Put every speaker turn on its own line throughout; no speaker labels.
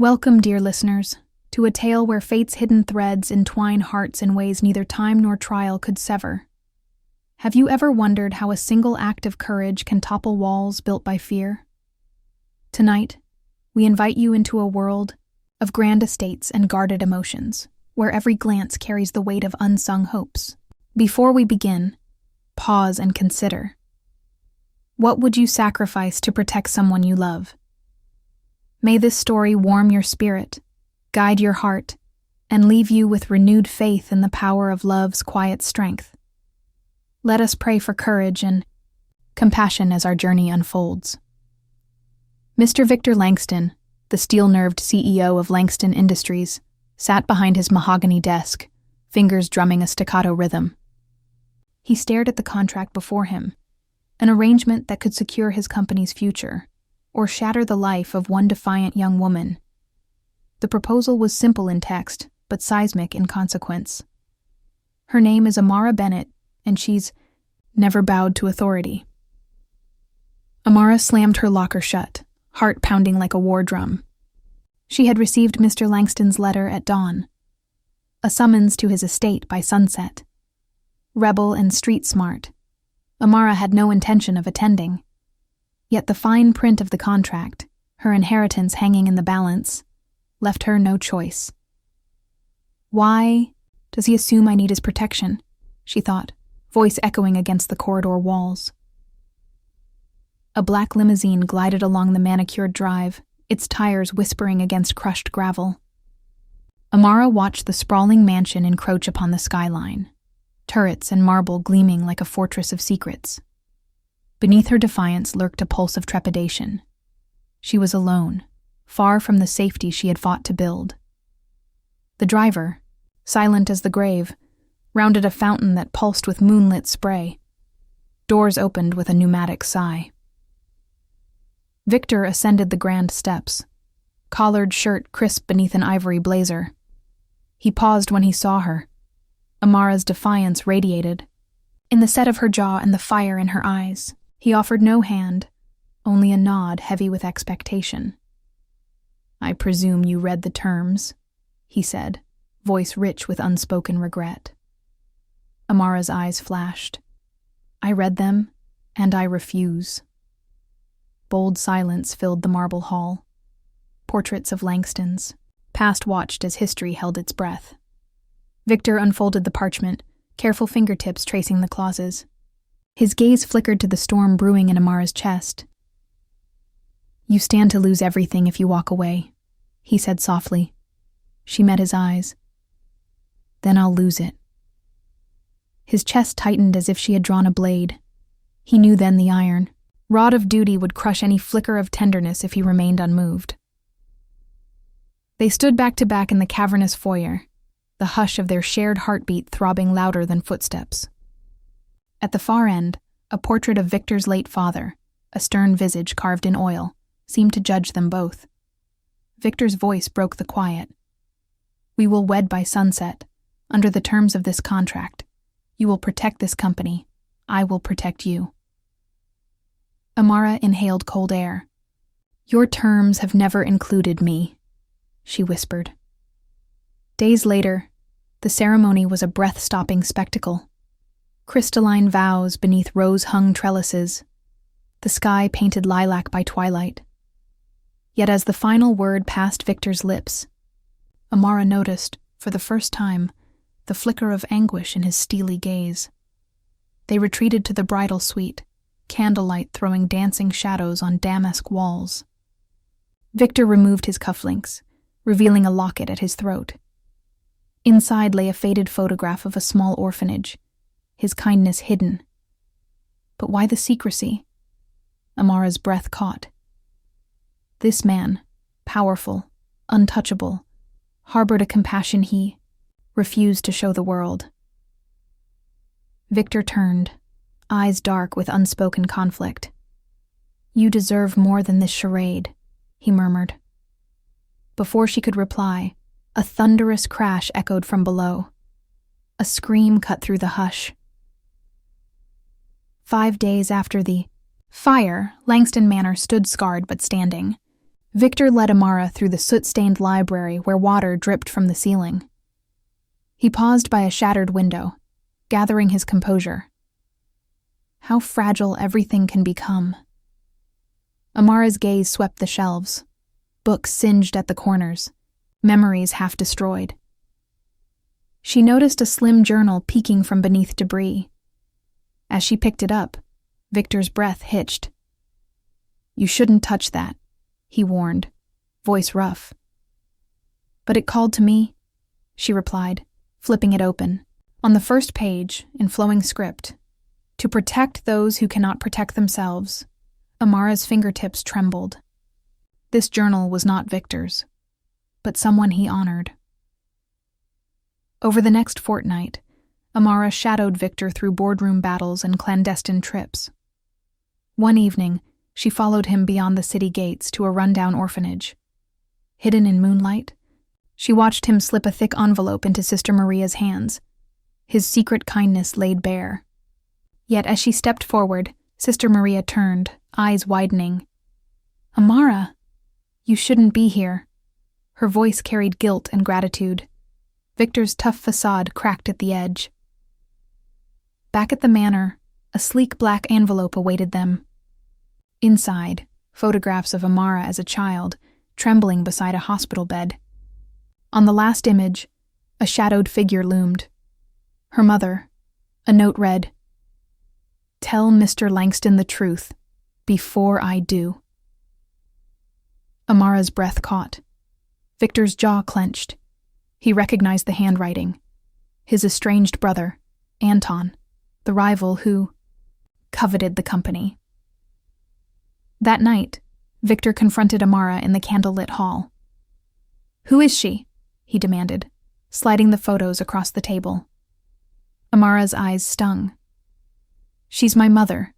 Welcome, dear listeners, to a tale where fate's hidden threads entwine hearts in ways neither time nor trial could sever. Have you ever wondered how a single act of courage can topple walls built by fear? Tonight, we invite you into a world of grand estates and guarded emotions, where every glance carries the weight of unsung hopes. Before we begin, pause and consider. What would you sacrifice to protect someone you love? May this story warm your spirit, guide your heart, and leave you with renewed faith in the power of love's quiet strength. Let us pray for courage and compassion as our journey unfolds. Mr. Victor Langston, the steel-nerved CEO of Langston Industries, sat behind his mahogany desk, fingers drumming a staccato rhythm. He stared at the contract before him, an arrangement that could secure his company's future, or shatter the life of one defiant young woman. The proposal was simple in text, but seismic in consequence. Her name is Amara Bennett, and she's never bowed to authority. Amara slammed her locker shut, heart pounding like a war drum. She had received Mr. Langston's letter at dawn, a summons to his estate by sunset. Rebel and street smart, Amara had no intention of attending. Yet the fine print of the contract, her inheritance hanging in the balance, left her no choice. Why does he assume I need his protection? She thought, voice echoing against the corridor walls. A black limousine glided along the manicured drive, its tires whispering against crushed gravel. Amara watched the sprawling mansion encroach upon the skyline, turrets and marble gleaming like a fortress of secrets. Beneath her defiance lurked a pulse of trepidation. She was alone, far from the safety she had fought to build. The driver, silent as the grave, rounded a fountain that pulsed with moonlit spray. Doors opened with a pneumatic sigh. Victor ascended the grand steps, collared shirt crisp beneath an ivory blazer. He paused when he saw her. Amara's defiance radiated. In the set of her jaw and the fire in her eyes, he offered no hand, only a nod heavy with expectation. "I presume you read the terms," he said, voice rich with unspoken regret. Amara's eyes flashed. "I read them, and I refuse." Bold silence filled the marble hall. Portraits of Langstons, past watched as history held its breath. Victor unfolded the parchment, careful fingertips tracing the clauses. His gaze flickered to the storm brewing in Amara's chest. "You stand to lose everything if you walk away," he said softly. She met his eyes. "Then I'll lose it." His chest tightened as if she had drawn a blade. He knew then the iron rod of duty would crush any flicker of tenderness if he remained unmoved. They stood back to back in the cavernous foyer, the hush of their shared heartbeat throbbing louder than footsteps. At the far end, a portrait of Victor's late father, a stern visage carved in oil, seemed to judge them both. Victor's voice broke the quiet. "We will wed by sunset, under the terms of this contract. You will protect this company. I will protect you." Amara inhaled cold air. "Your terms have never included me," she whispered. Days later, the ceremony was a breath-stopping spectacle. Crystalline vows beneath rose-hung trellises, the sky painted lilac by twilight. Yet as the final word passed Victor's lips, Amara noticed, for the first time, the flicker of anguish in his steely gaze. They retreated to the bridal suite, candlelight throwing dancing shadows on damask walls. Victor removed his cufflinks, revealing a locket at his throat. Inside lay a faded photograph of a small orphanage, his kindness hidden. But why the secrecy? Amara's breath caught. This man, powerful, untouchable, harbored a compassion he refused to show the world. Victor turned, eyes dark with unspoken conflict. "You deserve more than this charade," he murmured. Before she could reply, a thunderous crash echoed from below. A scream cut through the hush. 5 days after the fire, Langston Manor stood scarred but standing. Victor led Amara through the soot-stained library where water dripped from the ceiling. He paused by a shattered window, gathering his composure. How fragile everything can become. Amara's gaze swept the shelves, books singed at the corners, memories half destroyed. She noticed a slim journal peeking from beneath debris. As she picked it up, Victor's breath hitched. "You shouldn't touch that," he warned, voice rough. "But it called to me," she replied, flipping it open. On the first page, in flowing script, "To protect those who cannot protect themselves." Amara's fingertips trembled. This journal was not Victor's, but someone he honored. Over the next fortnight, Amara shadowed Victor through boardroom battles and clandestine trips. One evening, she followed him beyond the city gates to a rundown orphanage. Hidden in moonlight, she watched him slip a thick envelope into Sister Maria's hands, his secret kindness laid bare. Yet as she stepped forward, Sister Maria turned, eyes widening. "Amara, you shouldn't be here." Her voice carried guilt and gratitude. Victor's tough facade cracked at the edge. Back at the manor, a sleek black envelope awaited them. Inside, photographs of Amara as a child, trembling beside a hospital bed. On the last image, a shadowed figure loomed. Her mother. A note read, "Tell Mr. Langston the truth, before I do." Amara's breath caught. Victor's jaw clenched. He recognized the handwriting. His estranged brother, Anton, the rival who coveted the company. That night, Victor confronted Amara in the candlelit hall. "Who is she?" he demanded, sliding the photos across the table. Amara's eyes stung. "She's my mother.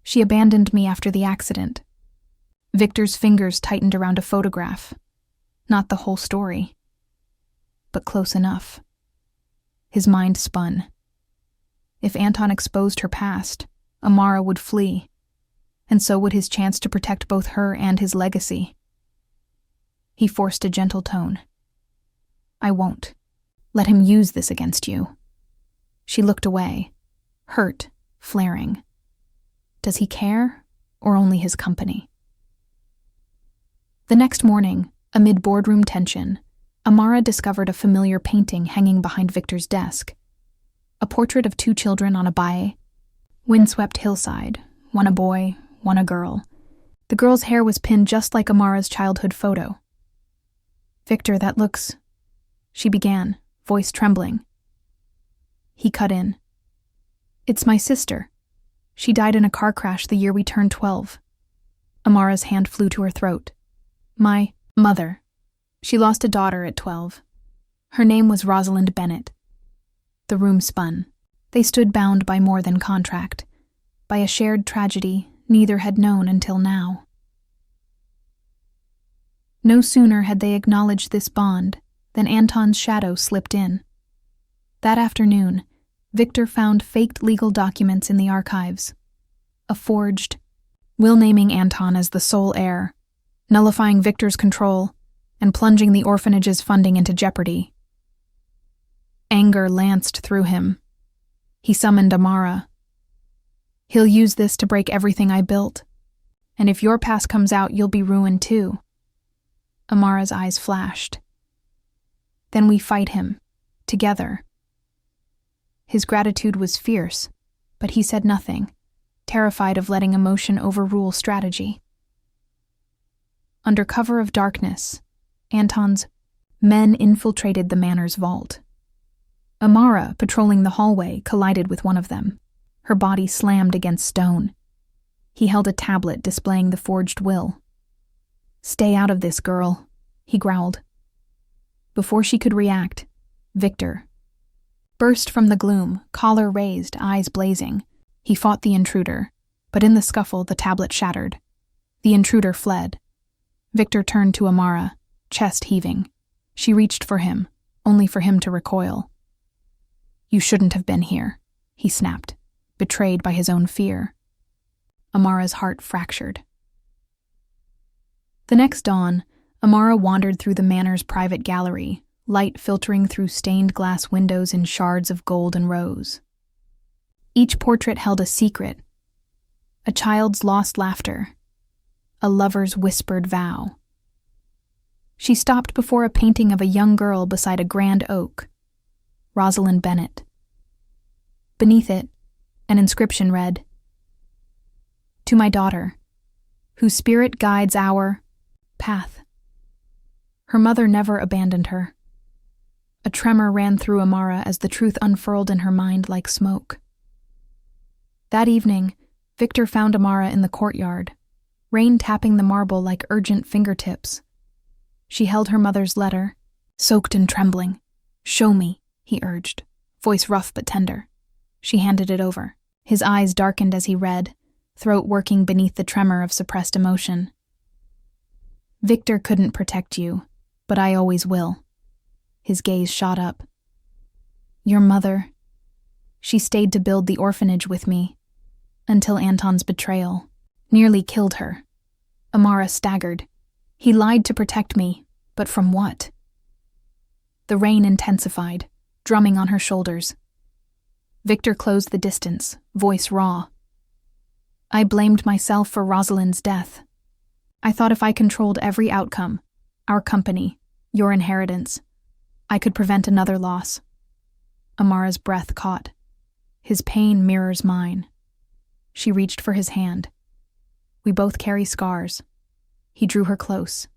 She abandoned me after the accident." Victor's fingers tightened around a photograph. Not the whole story, but close enough. His mind spun. If Anton exposed her past, Amara would flee, and so would his chance to protect both her and his legacy. He forced a gentle tone. "I won't let him use this against you." She looked away, hurt, flaring. Does he care, or only his company? The next morning, amid boardroom tension, Amara discovered a familiar painting hanging behind Victor's desk. A portrait of two children on a baie, windswept hillside, one a boy, one a girl. The girl's hair was pinned just like Amara's childhood photo. "Victor, that looks..." she began, voice trembling. He cut in. "It's my sister. She died in a car crash the year we turned 12. Amara's hand flew to her throat. "My mother. She lost a daughter at 12. Her name was Amara Bennett." The room spun. They stood bound by more than contract, by a shared tragedy neither had known until now. No sooner had they acknowledged this bond than Anton's shadow slipped in. That afternoon, Victor found faked legal documents in the archives. A forged will naming Anton as the sole heir, nullifying Victor's control, and plunging the orphanage's funding into jeopardy. Anger lanced through him. He summoned Amara. "He'll use this to break everything I built. And if your past comes out, you'll be ruined too." Amara's eyes flashed. "Then we fight him, together." His gratitude was fierce, but he said nothing, terrified of letting emotion overrule strategy. Under cover of darkness, Anton's men infiltrated the manor's vault. Amara, patrolling the hallway, collided with one of them. Her body slammed against stone. He held a tablet displaying the forged will. "Stay out of this, girl," he growled. Before she could react, Victor burst from the gloom, collar raised, eyes blazing. He fought the intruder, but in the scuffle the tablet shattered. The intruder fled. Victor turned to Amara, chest heaving. She reached for him, only for him to recoil. "You shouldn't have been here," he snapped, betrayed by his own fear. Amara's heart fractured. The next dawn, Amara wandered through the manor's private gallery, light filtering through stained glass windows in shards of gold and rose. Each portrait held a secret, a child's lost laughter, a lover's whispered vow. She stopped before a painting of a young girl beside a grand oak, Amara Bennett. Beneath it, an inscription read, "To my daughter, whose spirit guides our path." Her mother never abandoned her. A tremor ran through Amara as the truth unfurled in her mind like smoke. That evening, Victor found Amara in the courtyard, rain tapping the marble like urgent fingertips. She held her mother's letter, soaked and trembling. "Show me," he urged, voice rough but tender. She handed it over. His eyes darkened as he read, throat working beneath the tremor of suppressed emotion. "Victor couldn't protect you, but I always will." His gaze shot up. "Your mother, she stayed to build the orphanage with me, until Anton's betrayal nearly killed her." Amara staggered. He lied to protect me, but from what? The rain intensified, drumming on her shoulders. Victor closed the distance, voice raw. "I blamed myself for Rosalind's death. I thought if I controlled every outcome, our company, your inheritance, I could prevent another loss." Amara's breath caught. His pain mirrors mine. She reached for his hand. "We both carry scars." He drew her close.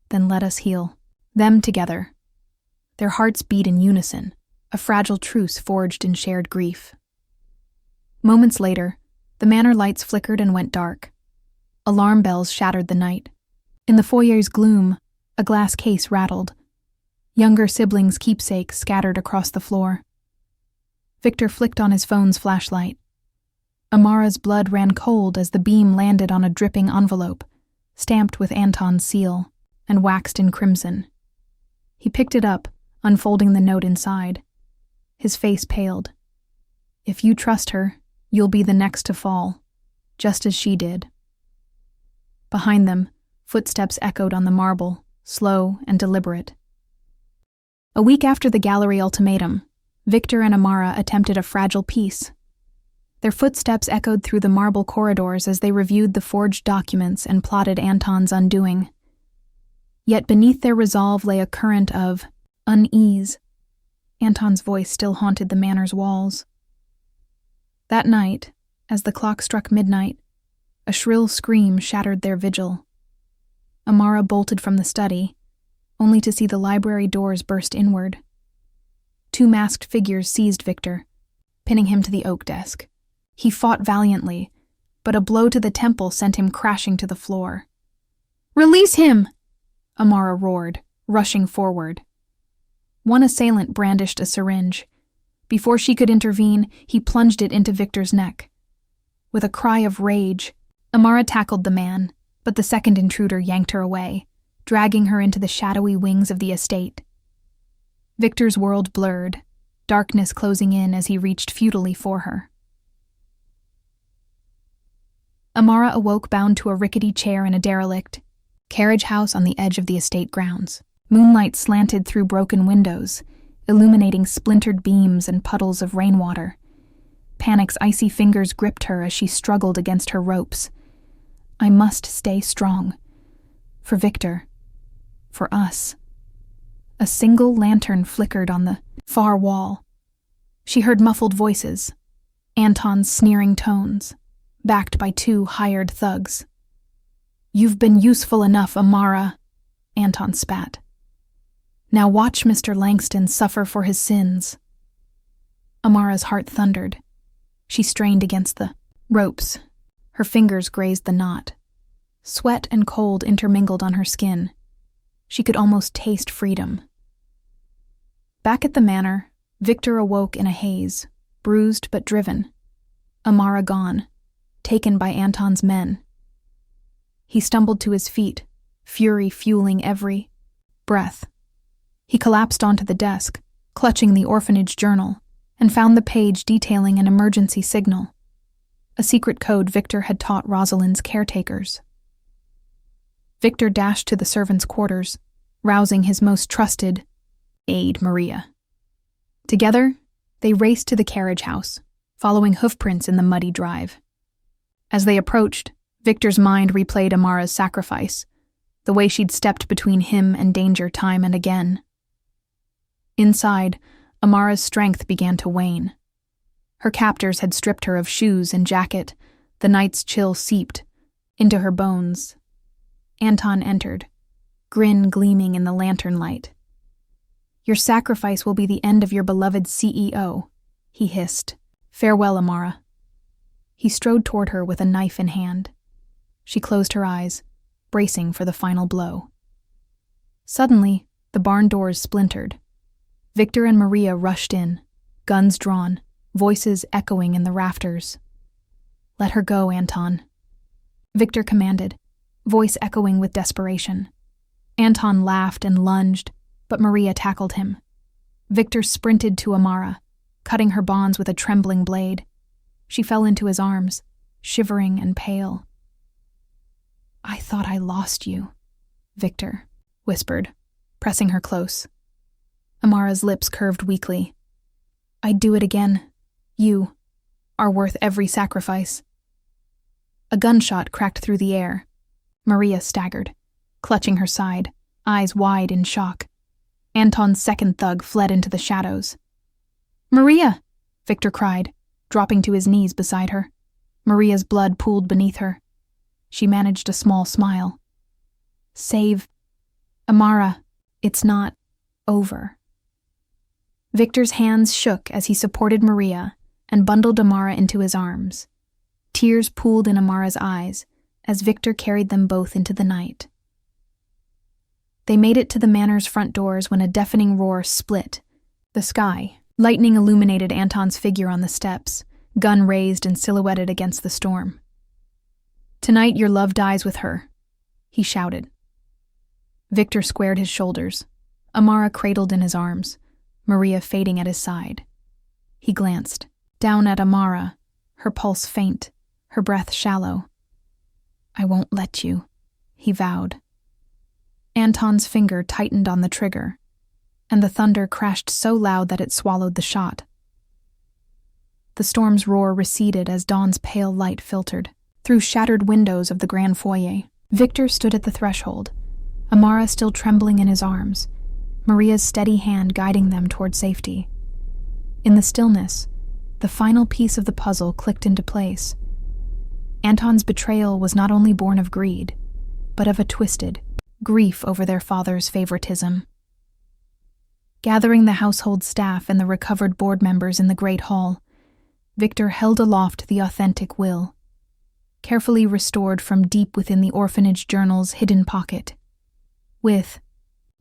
"Then let us heal. Them together." Their hearts beat in unison, a fragile truce forged in shared grief. Moments later, the manor lights flickered and went dark. Alarm bells shattered the night. In the foyer's gloom, a glass case rattled. Younger siblings' keepsakes scattered across the floor. Victor flicked on his phone's flashlight. Amara's blood ran cold as the beam landed on a dripping envelope, stamped with Anton's seal, and waxed in crimson. He picked it up, unfolding the note inside. His face paled. "If you trust her, you'll be the next to fall, just as she did." Behind them, footsteps echoed on the marble, slow and deliberate. A week after the gallery ultimatum, Victor and Amara attempted a fragile peace. Their footsteps echoed through the marble corridors as they reviewed the forged documents and plotted Anton's undoing. Yet beneath their resolve lay a current of unease. Anton's voice still haunted the manor's walls. That night, as the clock struck midnight, a shrill scream shattered their vigil. Amara bolted from the study, only to see the library doors burst inward. Two masked figures seized Victor, pinning him to the oak desk. He fought valiantly, but a blow to the temple sent him crashing to the floor. "Release him!" Amara roared, rushing forward. One assailant brandished a syringe. Before she could intervene, he plunged it into Victor's neck. With a cry of rage, Amara tackled the man, but the second intruder yanked her away, dragging her into the shadowy wings of the estate. Victor's world blurred, darkness closing in as he reached futilely for her. Amara awoke bound to a rickety chair in a derelict carriage house on the edge of the estate grounds. Moonlight slanted through broken windows, illuminating splintered beams and puddles of rainwater. Panic's icy fingers gripped her as she struggled against her ropes. I must stay strong. For Victor. For us. A single lantern flickered on the far wall. She heard muffled voices, Anton's sneering tones, backed by two hired thugs. "You've been useful enough, Amara," Anton spat. "Now watch Mr. Langston suffer for his sins." Amara's heart thundered. She strained against the ropes. Her fingers grazed the knot. Sweat and cold intermingled on her skin. She could almost taste freedom. Back at the manor, Victor awoke in a haze, bruised but driven. Amara gone, taken by Anton's men. He stumbled to his feet, fury fueling every breath. He collapsed onto the desk, clutching the orphanage journal, and found the page detailing an emergency signal. A secret code Victor had taught Rosalind's caretakers. Victor dashed to the servants' quarters, rousing his most trusted aide, Maria. Together, they raced to the carriage house, following hoofprints in the muddy drive. As they approached, Victor's mind replayed Amara's sacrifice, the way she'd stepped between him and danger time and again. Inside, Amara's strength began to wane. Her captors had stripped her of shoes and jacket, the night's chill seeped into her bones. Anton entered, grin gleaming in the lantern light. "Your sacrifice will be the end of your beloved CEO," he hissed. "Farewell, Amara." He strode toward her with a knife in hand. She closed her eyes, bracing for the final blow. Suddenly, the barn doors splintered. Victor and Maria rushed in, guns drawn, voices echoing in the rafters. "Let her go, Anton," Victor commanded, voice echoing with desperation. Anton laughed and lunged, but Maria tackled him. Victor sprinted to Amara, cutting her bonds with a trembling blade. She fell into his arms, shivering and pale. "I thought I lost you," Victor whispered, pressing her close. Amara's lips curved weakly. "I'd do it again. You are worth every sacrifice." A gunshot cracked through the air. Maria staggered, clutching her side, eyes wide in shock. Anton's second thug fled into the shadows. "Maria!" Victor cried, dropping to his knees beside her. Maria's blood pooled beneath her. She managed a small smile. "Save Amara. It's not over." Victor's hands shook as he supported Maria and bundled Amara into his arms. Tears pooled in Amara's eyes as Victor carried them both into the night. They made it to the manor's front doors when a deafening roar split the sky. Lightning illuminated Anton's figure on the steps, gun raised and silhouetted against the storm. "Tonight your love dies with her," he shouted. Victor squared his shoulders, Amara cradled in his arms, Maria fading at his side. He glanced down at Amara, her pulse faint, her breath shallow. "I won't let you," he vowed. Anton's finger tightened on the trigger, and the thunder crashed so loud that it swallowed the shot. The storm's roar receded as dawn's pale light filtered through shattered windows of the grand foyer. Victor stood at the threshold, Amara still trembling in his arms, Maria's steady hand guiding them toward safety. In the stillness, the final piece of the puzzle clicked into place. Anton's betrayal was not only born of greed, but of a twisted grief over their father's favoritism. Gathering the household staff and the recovered board members in the great hall, Victor held aloft the authentic will, carefully restored from deep within the orphanage journal's hidden pocket. "With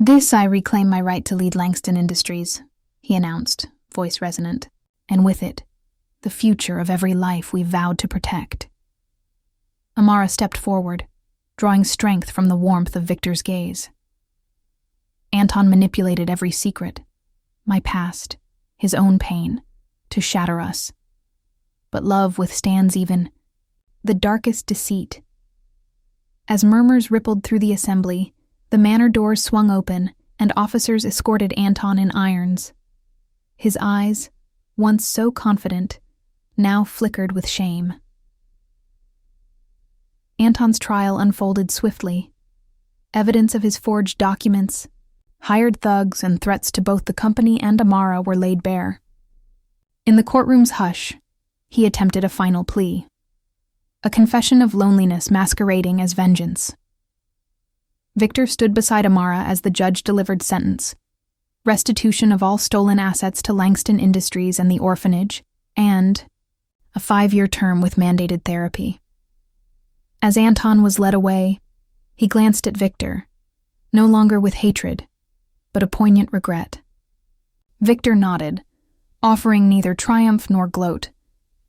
this I reclaim my right to lead Langston Industries," he announced, voice resonant, "and with it, the future of every life we vowed to protect." Amara stepped forward, drawing strength from the warmth of Victor's gaze. Anton manipulated every secret, my past, his own pain, to shatter us. But love withstands even the darkest deceit. As murmurs rippled through the assembly, the manor doors swung open and officers escorted Anton in irons. His eyes, once so confident, now flickered with shame. Anton's trial unfolded swiftly. Evidence of his forged documents, hired thugs, and threats to both the company and Amara were laid bare. In the courtroom's hush, he attempted a final plea, a confession of loneliness masquerading as vengeance. Victor stood beside Amara as the judge delivered sentence: restitution of all stolen assets to Langston Industries and the orphanage, and a 5-year term with mandated therapy. As Anton was led away, he glanced at Victor, no longer with hatred, but a poignant regret. Victor nodded, offering neither triumph nor gloat,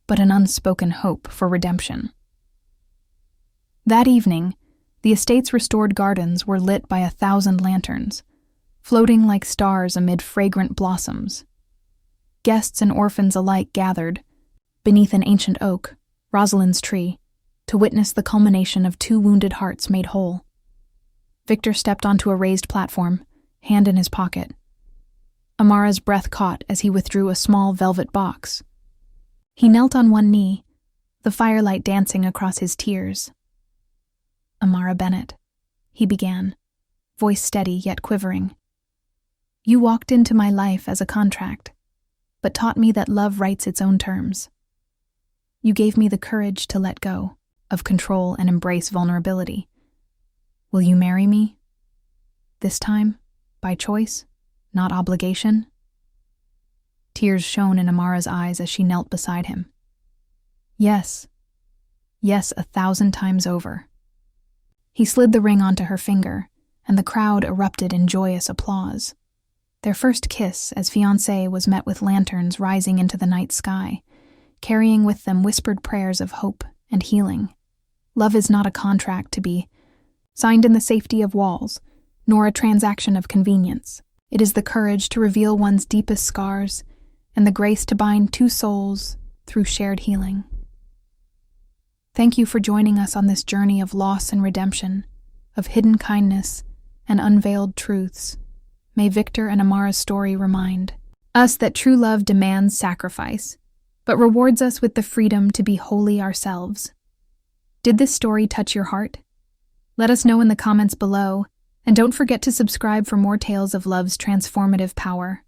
but an unspoken hope for redemption. That evening, the estate's restored gardens were lit by 1,000 lanterns, floating like stars amid fragrant blossoms. Guests and orphans alike gathered, beneath an ancient oak, Rosalind's tree, to witness the culmination of 2 wounded hearts made whole. Victor stepped onto a raised platform, hand in his pocket. Amara's breath caught as he withdrew a small velvet box. He knelt on one knee, the firelight dancing across his tears. "Amara Bennett," he began, voice steady yet quivering. "You walked into my life as a contract, but taught me that love writes its own terms. You gave me the courage to let go of control and embrace vulnerability. Will you marry me? This time, by choice, not obligation?" Tears shone in Amara's eyes as she knelt beside him. Yes. Yes, 1,000 times over. He slid the ring onto her finger, and the crowd erupted in joyous applause. Their first kiss as fiancé was met with lanterns rising into the night sky, carrying with them whispered prayers of hope and healing. Love is not a contract to be signed in the safety of walls, nor a transaction of convenience. It is the courage to reveal one's deepest scars and the grace to bind two souls through shared healing. Thank you for joining us on this journey of loss and redemption, of hidden kindness and unveiled truths. May Victor and Amara's story remind us that true love demands sacrifice, but rewards us with the freedom to be wholly ourselves. Did this story touch your heart? Let us know in the comments below, and don't forget to subscribe for more tales of love's transformative power.